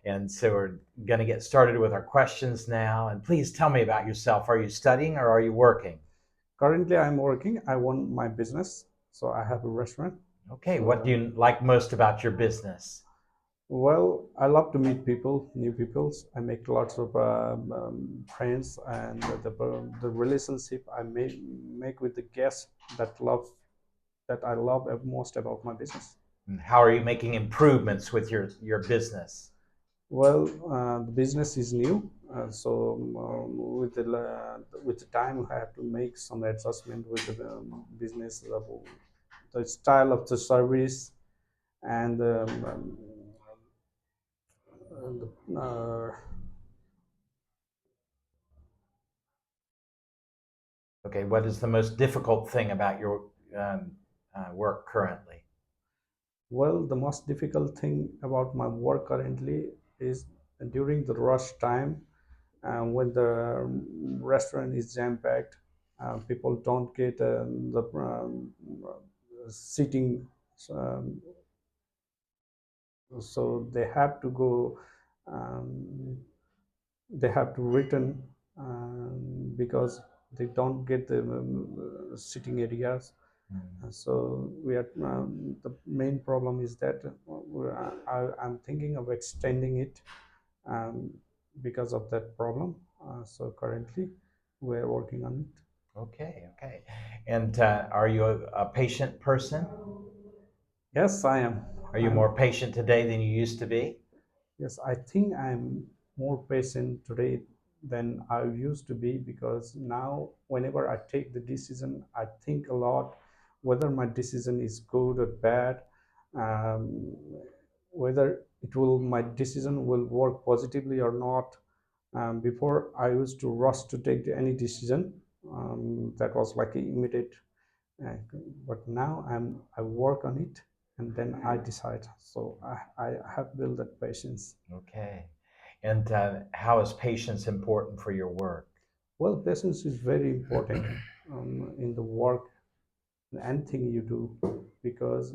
And so we're going to get started with our questions now. And please tell me about yourself. Are you studying or are you working? Currently, I'm working. I own my business, so I have a restaurant. Okay, So, what do you like most about your business? well, I love to meet people, new people. I make lots of friends, and the relationship I make with the guests that I love most about my business. And how are you making improvements with your business? Well, the business is new, so with the time, I have to make some adjustment with the business level, the style of the service, and uh, Okay, what is the most difficult thing about your work currently? well, the most difficult thing about my work currently is during the rush time, when the restaurant is jam packed, people don't get the seating, um, so they have to go. Um, they have to return because they don't get the sitting areas. So we are the main problem is that I'm thinking of extending it, um, because of that problem. So currently, we're working on it. Okay, okay. And are you a patient person? Yes, I am. Are you more patient today than you used to be? Yes, I think I'm more patient today than I used to be, because now, whenever I take the decision, I think a lot whether my decision is good or bad, um, whether my decision will work positively or not. Before, I used to rush to take any decision that was like immediate, uh, but now I work on it and then I decide. So I have built that patience. Okay. And how is patience important for your work? Well, patience is very important in the work, in anything you do, because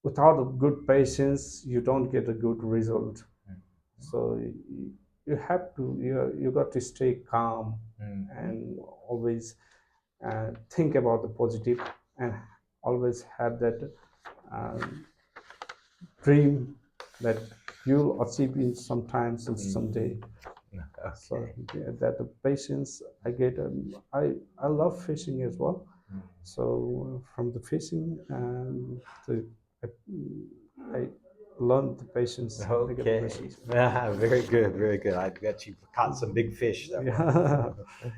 without a good patience, you don't get a good result. So you have to you got to stay calm and always think about the positive, and always have that um, dream that you'll achieve in sometimes and someday. So Okay. that the patience I get, I love fishing as well. So from the fishing, I, I learned the patience. I get the Okay. patience. Very good, very good. I bet you caught some big fish that way. Yeah.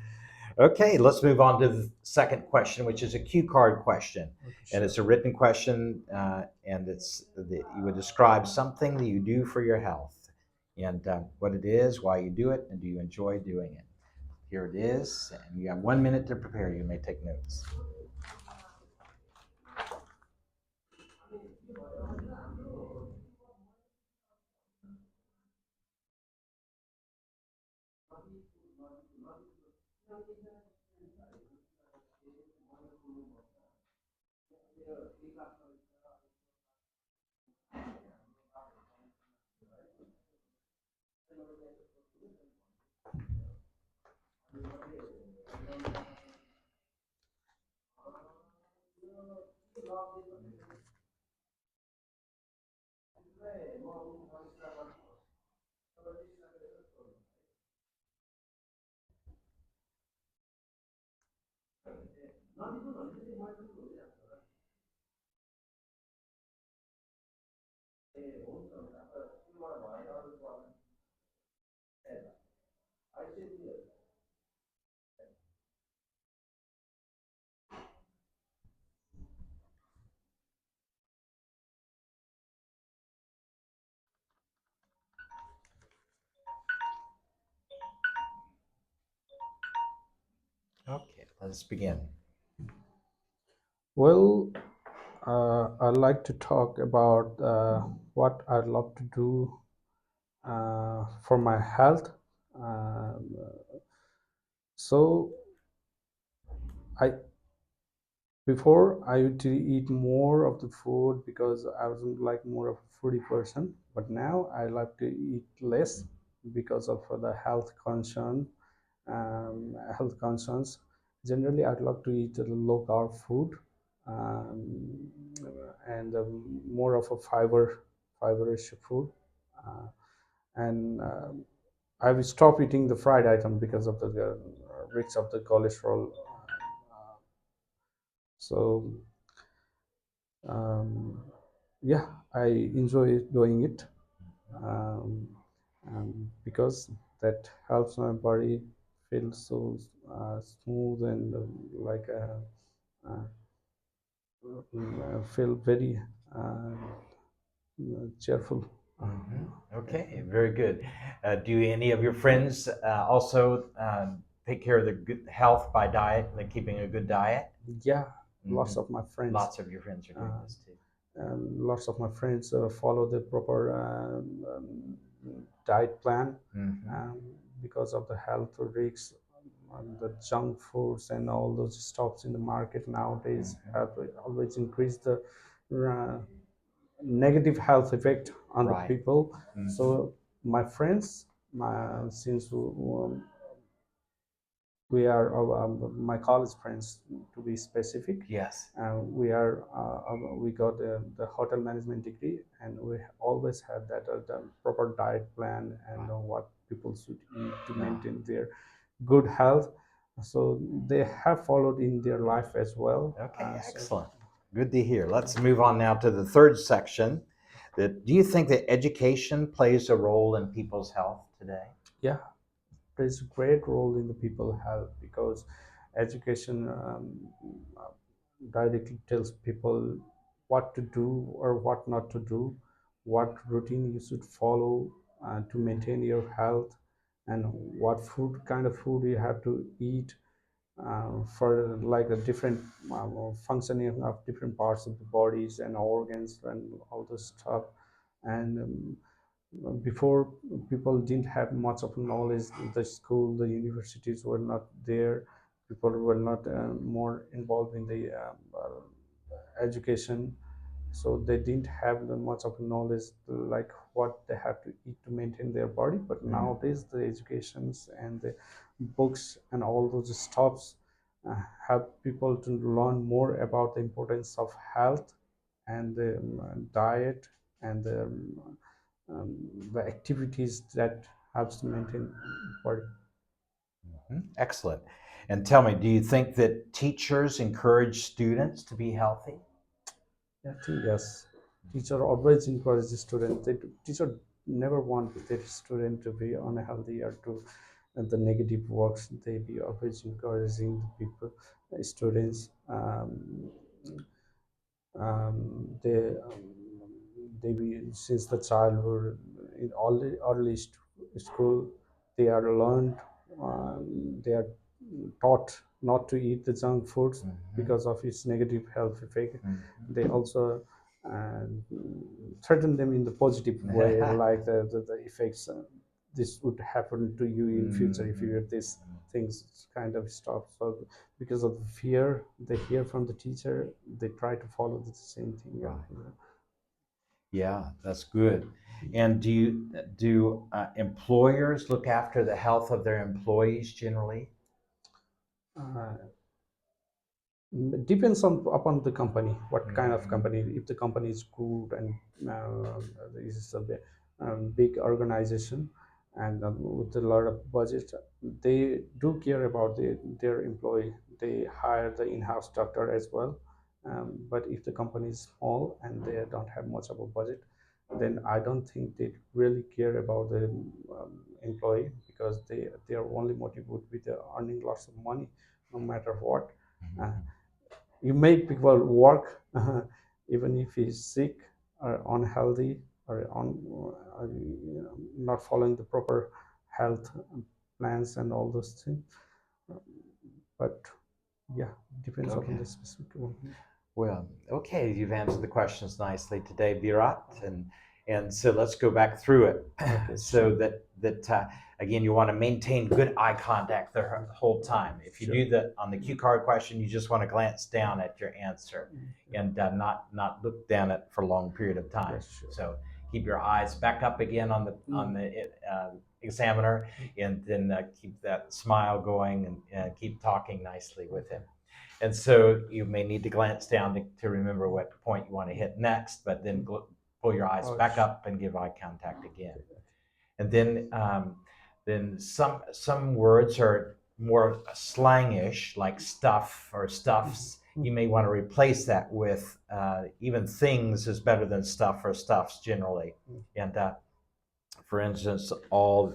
Okay, let's move on to the second question, which is a cue card question. Okay, And sure. it's a written question, and you would describe something that you do for your health, and what it is, why you do it, and do you enjoy doing it. Here it is, and you have 1 minute to prepare. You may take notes. Okay, let's begin. Well, I'd like to talk about what I'd love to do for my health. So I Before I used to eat more of the food because I wasn't like more of a foodie person, but now I like to eat less because of the health concerns. Generally, I'd love to eat a low carb food, um, and more of a fiberish food. Uh, and I will stop eating the fried item because of the risks of the cholesterol. So um, yeah, I enjoy doing it, um, because that helps my body feel so smooth and uh, feel very cheerful. Okay, very good. Do any of your friends also take care of the good health by diet, like keeping a good diet? Yeah, Hmm. Lots of your friends are doing uh, this too. lots of my friends follow the proper diet plan, Hmm. um, because of the health risks. The junk foods and all those stuffs in the market nowadays Hmm. have always increased the uh, negative health effect on the Right. people. Hmm. So my friends, since we are my college friends, to be specific, Yes. we got the hotel management degree, and we always had that the proper diet plan and Right. what people should eat to Ah, maintain their good health. So they have followed in their life as well. okay, So excellent. Good to hear. Let's move on now to the third section. Do you think that education plays a role in people's health today? yeah, plays a great role in the people health because education directly tells people what to do or what not to do, what routine you should follow to maintain your health, and what food kind of food you have to eat for like a different functioning of different parts of the bodies and organs and all this stuff. And before, people didn't have much of knowledge. The school, the universities were not there. People were not more involved in the education, so they didn't have the much of knowledge like what they have to eat to maintain their body. But Mm. nowadays the educations and the books and all those stuffs help people to learn more about the importance of health and the diet and the activities that helps to maintain body. Excellent. And tell me, do you think that teachers encourage students to be healthy? I think yes. Teacher always encourage the student. Teacher never want their student to be unhealthy or to the negative works. They be always encouraging the people, students. They be since the childhood in school, they are learned, they are taught not to eat the junk foods Hmm. because of its negative health effect. Hmm. They also uh, threaten them in the positive way, like the effects this would happen to you in future if you eat these things kind of stuff. So because of the fear they hear from the teacher, they try to follow the same thing. Right. Yeah, that's good. And do employers look after the health of their employees generally? uh, depends on upon the company, what kind of Mhm. company. If the company is good and is a big organization and with a lot of budget, they do care about their employee. They hire the in-house doctor as well. But if the company is small and they don't have much of a budget, then I don't think they really care about the employee, because their only motive would be the earning lots of money no matter what. uh, you make people work even if he's sick or unhealthy or not following the proper health plans and all those things. But yeah, depends upon Okay. the specific one. Well, okay, you've answered the questions nicely today, Virat. And And so let's go back through it. Okay, So sure. again, you want to maintain good eye contact the whole time. If you Sure. do that on the cue card question, you just want to glance down at your answer Okay. and not look down at for a long period of time. Yes, sure. So keep your eyes back up again on the examiner, and then keep that smile going, and keep talking nicely with him. And so you may need to glance down to remember what point you want to hit next, but then pull your eyes back up and give eye contact again. And then some words are more slangish, like stuff or stuffs. You may want to replace that with even things is better than stuff or stuffs generally. And for instance, all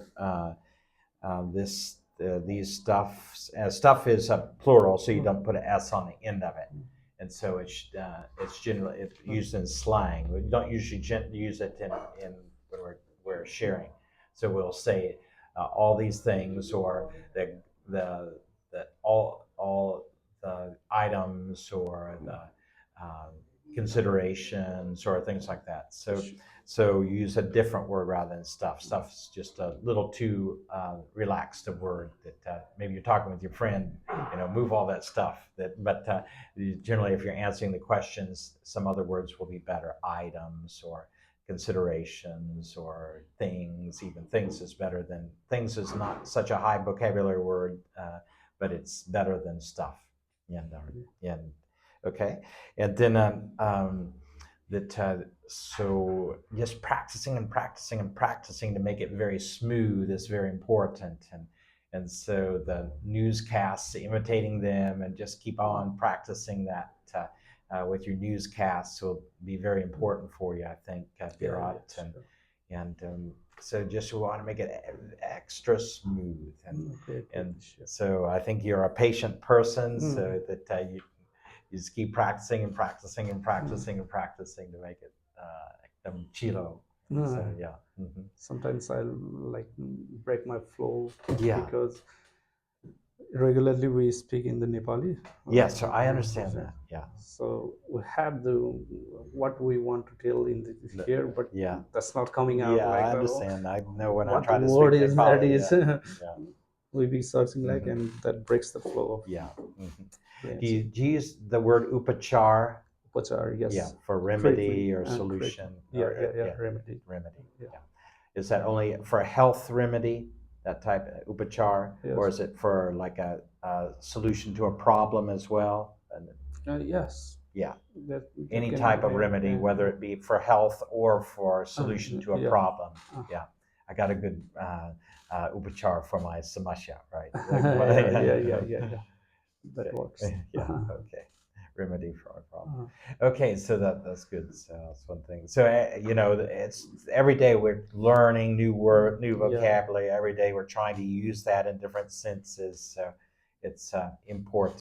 these stuffs. Stuff is a plural, so you don't put an S on the end of it, and so it's generally used in slang. We don't usually use it in when we're sharing. So we'll say all these things, or the all the items, or the um, considerations, or things like that. So you use a different word rather than stuff. Stuff's just a little too relaxed a word that maybe you're talking with your friend, move all that stuff. But generally, if you're answering the questions, some other words will be better. Items, or considerations, or things. Even things is better than things is not such a high vocabulary word, but it's better than stuff. And okay, and then so just practicing and practicing and practicing to make it very smooth is very important. And so the newscasts, imitating them, and just keep on practicing that with your newscasts will be very important for you, I think, Virat. And so just want to make it extra smooth. And so I think you're a patient person, so that you just keep practicing and practicing and practicing and practicing to make it chilo. So yeah. Sometimes I'll like break my flow Yeah. because regularly we speak in the Nepali. Yeah, so I understand that. Yeah. So we have the what we want to tell in here, but Yeah. that's not coming out Yeah, like I that. understand. I know when I What try to word speak is that Nepali. is Yeah. we be searching like, and that breaks the flow of Yeah. the Do you answer. use the word upachar? Upachar, yes. Yeah, for remedy or Treatment, solution. remedy. Remedy. Yeah. Yeah. Is that only for a health remedy, that type of upachar, or Yes. is it for like a solution to a problem as well? Yes. Yeah. That Any can type of be, remedy, whether it be for health or for solution to a yeah. problem. Yeah. I got a good upachar for my samasya, right? yeah. That works. Yeah. Okay. Remedy for our problem. Okay, so that's good. So that's one thing. So it's every day we're learning new word, new vocabulary. Every day we're trying to use that in different senses. So it's important.